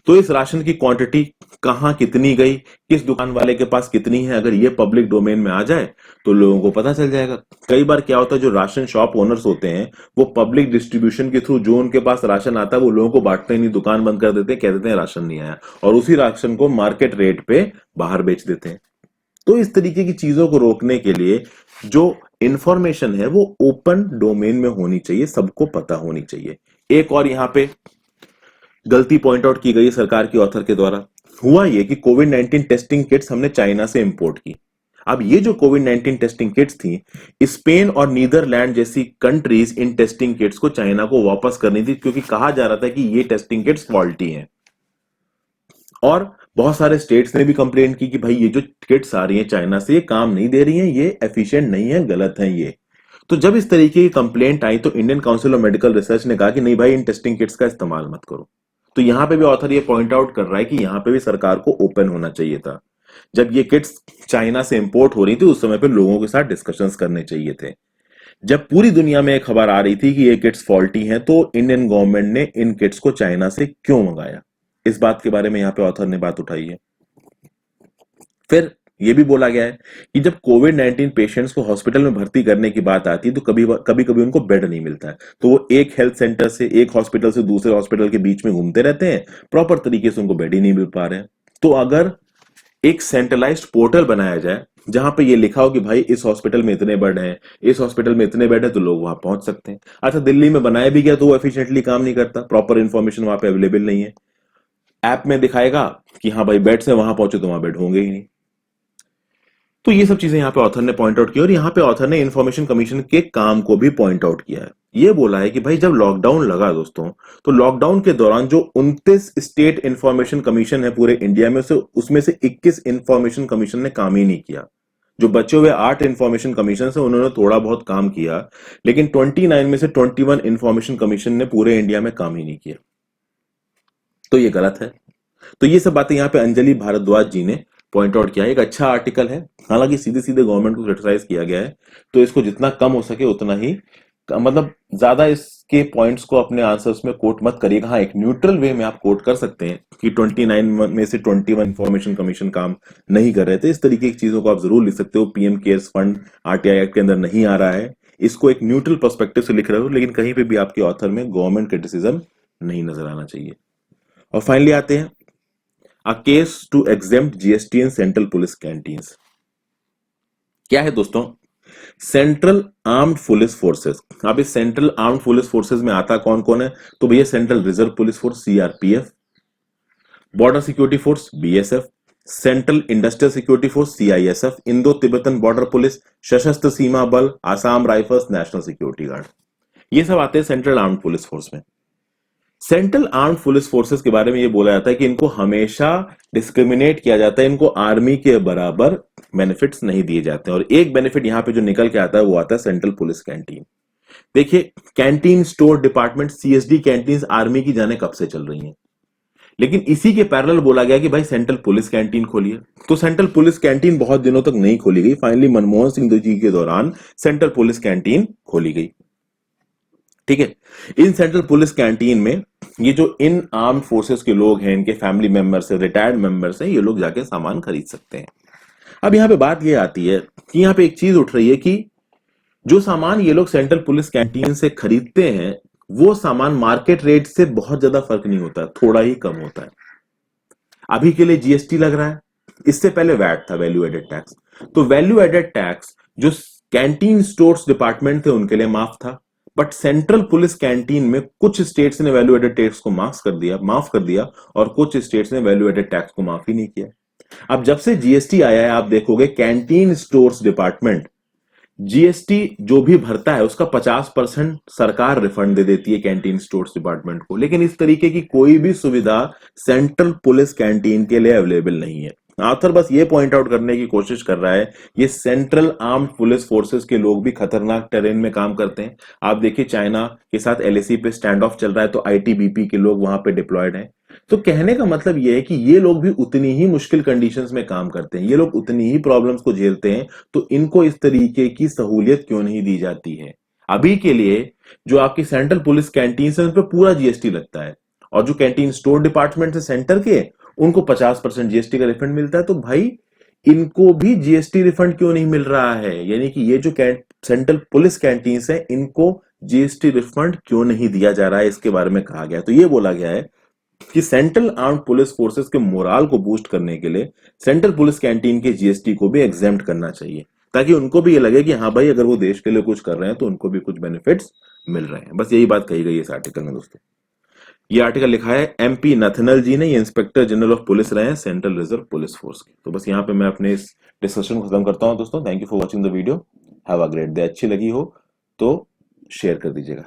तो इस राशन की क्वांटिटी कहां कितनी गई, किस दुकान वाले के पास कितनी है, अगर ये पब्लिक डोमेन में आ जाए तो लोगों को पता चल जाएगा। कई बार क्या होता है, जो राशन शॉप ओनर्स होते हैं वो पब्लिक डिस्ट्रीब्यूशन के थ्रू जो उनके पास राशन आता है वो लोगों को बांटते ही नहीं, दुकान बंद कर देते हैं, कह देते हैं राशन नहीं आया, और उसी राशन को मार्केट रेट पे बाहर बेच देते हैं। तो इस तरीके की चीजों को रोकने के लिए जो इंफॉर्मेशन है वो ओपन डोमेन में होनी चाहिए, सबको पता होनी चाहिए। एक और यहां पे गलती पॉइंट आउट की गई सरकार की ऑथर के द्वारा, हुआ ये कि कोविड-19 टेस्टिंग किट्स हमने चाइना से इंपोर्ट की। अब ये जो कोविड-19 टेस्टिंग किट्स थी, स्पेन और नीदरलैंड जैसी कंट्रीज इन टेस्टिंग किट्स को चाइना को वापस करनी थी, क्योंकि कहा जा रहा था कि ये टेस्टिंग किट्स फॉल्टी हैं। और बहुत सारे स्टेट्स ने भी कंप्लेंट की कि भाई ये जो किट्स आ रही हैं चाइना से ये काम नहीं दे रही हैं, ये एफिशिएंट नहीं है, गलत है ये। तो जब इस तरीके की कंप्लेंट आई तो Indian council of medical research ने कहा कि नहीं भाई इन टेस्टिंग किट्स का इस्तेमाल मत करो। तो यहां पे भी ऑथर ये पॉइंट आउट कर रहा है कि यहां पे भी सरकार को ओपन होना चाहिए था। जब ये किट्स चाइना से इंपोर्ट हो रही थी उस समय पे लोगों के साथ डिस्कशंस करने चाहिए थे। जब पूरी दुनिया में एक खबर आ रही थी कि ये किट्स फॉल्टी हैं, तो इंडियन गवर्नमेंट ने इन किट्स को चाइना से क्यों मंगाया, इस बात के बारे में यहां पे ऑथर ने बात उठाई है। फिर यह भी बोला गया है कि जब कोविड 19 पेशेंट्स को हॉस्पिटल में भर्ती करने की बात आती है तो कभी कभी कभी उनको बेड नहीं मिलता है, तो वो एक हेल्थ सेंटर से, एक हॉस्पिटल से दूसरे हॉस्पिटल के बीच में घूमते रहते हैं, प्रॉपर तरीके से उनको बेड ही नहीं मिल पा रहे हैं। तो अगर एक सेंट्रलाइज्ड पोर्टल बनाया जाए जहां पे ये लिखा हो कि भाई इस हॉस्पिटल में इतने बेड हैं, इस हॉस्पिटल में इतने बेड है, तो लोग वहां पहुंच सकते हैं। अच्छा, दिल्ली में बनाया भी गया तो वो एफिशिएंटली काम नहीं करता, प्रॉपर इंफॉर्मेशन वहां पे अवेलेबल नहीं है। ऐप में दिखाएगा कि हाँ भाई बेड्स है, वहां पहुंचे तो वहां बेड होंगे ही नहीं। तो ये सब चीजें यहाँ पे ऑथर ने पॉइंट आउट की, और यहाँ पे ऑथर ने इंफॉर्मेशन कमीशन के काम को भी पॉइंट आउट किया है। ये बोला है कि भाई जब लॉकडाउन लगा दोस्तों, तो लॉकडाउन के दौरान जो 29 स्टेट इंफॉर्मेशन कमीशन है पूरे इंडिया में से, उसमें से 21 इंफॉर्मेशन कमीशन ने काम ही नहीं किया। जो बचे हुए 8 इंफॉर्मेशन कमीशन है उन्होंने थोड़ा बहुत काम किया, लेकिन 29 में से 21 इंफॉर्मेशन कमीशन ने पूरे इंडिया में काम ही नहीं किया। तो ये गलत है। तो ये सब बातें यहाँ पे अंजलि भारद्वाज जी ने पॉइंट आउट किया है। एक अच्छा आर्टिकल है, हालांकि सीधे सीधे गवर्नमेंट को क्रिटिसाइज किया गया है, तो इसको जितना कम हो सके उतना ही, मतलब ज्यादा इसके पॉइंट्स को अपने आंसर्स में कोट मत करिएगा। हाँ, एक न्यूट्रल वे में आप कोट कर सकते हैं कि 29 में से 21 इंफॉर्मेशन कमीशन काम नहीं कर रहे थे, इस तरीके की चीजों को आप जरूर लिख सकते हो। PM cares fund RTI act के अंदर नहीं आ रहा है, इसको एक न्यूट्रल पर्सपेक्टिव से लिख रहे हो, लेकिन कहीं पे भी आपके ऑथर में गवर्नमेंट क्रिटिसिज्म नहीं नजर आना चाहिए। और फाइनली आते हैं a case to exempt GST in central police canteens. क्या है दोस्तों, सेंट्रल आर्म्ड पुलिस फोर्सेस। अब इस सेंट्रल आर्म्ड पुलिस फोर्सेस में आता कौन कौन है, तो भैया central reserve police force CRPF, border security force BSF, central industrial security force CISF, Indo Tibetan border police, सशस्त्र सीमा बल, Assam rifles, national security guard, ये सब आते हैं सेंट्रल आर्म्ड पुलिस फोर्स में। सेंट्रल आर्म्ड पुलिस फोर्सेस के बारे में ये बोला जाता है कि इनको हमेशा डिस्क्रिमिनेट किया जाता है, इनको आर्मी के बराबर बेनिफिट्स नहीं दिए जाते हैं। और एक बेनिफिट यहां पे जो निकल के आता है वो आता है सेंट्रल पुलिस कैंटीन। देखिए, canteen store department CSD canteen army की जाने कब से चल रही हैं, लेकिन इसी के पैरेलल बोला गया कि भाई सेंट्रल पुलिस कैंटीन खोलिए। तो सेंट्रल पुलिस कैंटीन बहुत दिनों तक नहीं खोली गई, फाइनली मनमोहन सिंह जी के दौरान सेंट्रल पुलिस कैंटीन खोली गई। ठीक है, इन सेंट्रल पुलिस कैंटीन में ये जो इन आर्म्ड फोर्सेस के लोग हैं, इनके फैमिली मेंबर्स है, रिटायर्ड मेंबर्स हैं, ये लोग जाके सामान खरीद सकते हैं। अब यहां पे बात ये आती है कि यहां पे एक चीज उठ रही है कि जो सामान ये लोग सेंट्रल पुलिस कैंटीन से खरीदते हैं, वो सामान मार्केट रेट से बहुत ज्यादा फर्क नहीं होता, थोड़ा ही कम होता है। अभी के लिए जीएसटी लग रहा है, इससे पहले वैट था, वैल्यू एडेड टैक्स। तो वैल्यू एडेड टैक्स जो कैंटीन स्टोर्स डिपार्टमेंट थे उनके लिए माफ था, बट सेंट्रल पुलिस कैंटीन में कुछ स्टेट्स ने वैल्यू एडेड टैक्स को माफ कर दिया, और कुछ स्टेट्स ने वैल्यू एडेड टैक्स को माफ ही नहीं किया। अब जब से जीएसटी आया है, आप देखोगे कैंटीन स्टोर्स डिपार्टमेंट जीएसटी जो भी भरता है उसका 50% सरकार रिफंड दे देती है कैंटीन स्टोर्स डिपार्टमेंट को, लेकिन इस तरीके की कोई भी सुविधा सेंट्रल पुलिस कैंटीन के लिए अवेलेबल नहीं है। आथर बस ये पॉइंट आउट करने की कोशिश कर रहा है, ये सेंट्रल आर्म्ड पुलिस फोर्सेस के लोग भी खतरनाक टेरेन में काम करते हैं। आप देखिए, चाइना के साथ एलएसी पे स्टैंड ऑफ चल रहा है, तो आईटीबीपी के लोग वहां पे डिप्लॉयड हैं। तो कहने का मतलब यह है कि ये लोग भी उतनी ही मुश्किल कंडीशंस में काम करते हैं, ये लोग उतनी ही प्रॉब्लम्स को झेलते हैं, तो इनको इस तरीके की सहूलियत क्यों नहीं दी जाती है। अभी के लिए जो आपकी सेंट्रल पुलिस कैंटीन है उन पर पूरा जीएसटी लगता है, और जो कैंटीन स्टोर डिपार्टमेंट है सेंटर के, उनको 50% जीएसटी का रिफंड मिलता है। तो भाई इनको भी जीएसटी रिफंड क्यों नहीं मिल रहा है, यानी कि ये जो सेंट्रल पुलिस कैंटीन है इनको जीएसटी रिफंड क्यों नहीं दिया जा रहा है, इसके बारे में कहा गया। तो ये बोला गया है कि सेंट्रल आर्म्ड पुलिस फोर्सेस के मोराल को बूस्ट करने के लिए सेंट्रल पुलिस कैंटीन के जीएसटी को भी एग्जेम्प्ट करना चाहिए, ताकि उनको भी ये लगे कि हाँ भाई अगर वो देश के लिए कुछ कर रहे हैं तो उनको भी कुछ बेनिफिट्स मिल रहे हैं। बस यही बात कही गई है इस आर्टिकल में दोस्तों। ये आर्टिकल लिखा है एमपी नथनल जी ने, ये इंस्पेक्टर जनरल ऑफ पुलिस रहे हैं सेंट्रल रिजर्व पुलिस फोर्स के। तो बस यहाँ पे मैं अपने इस डिस्कशन को खत्म करता हूँ दोस्तों। Thank you for watching the video, have a great day. अच्छी लगी हो तो शेयर कर दीजिएगा।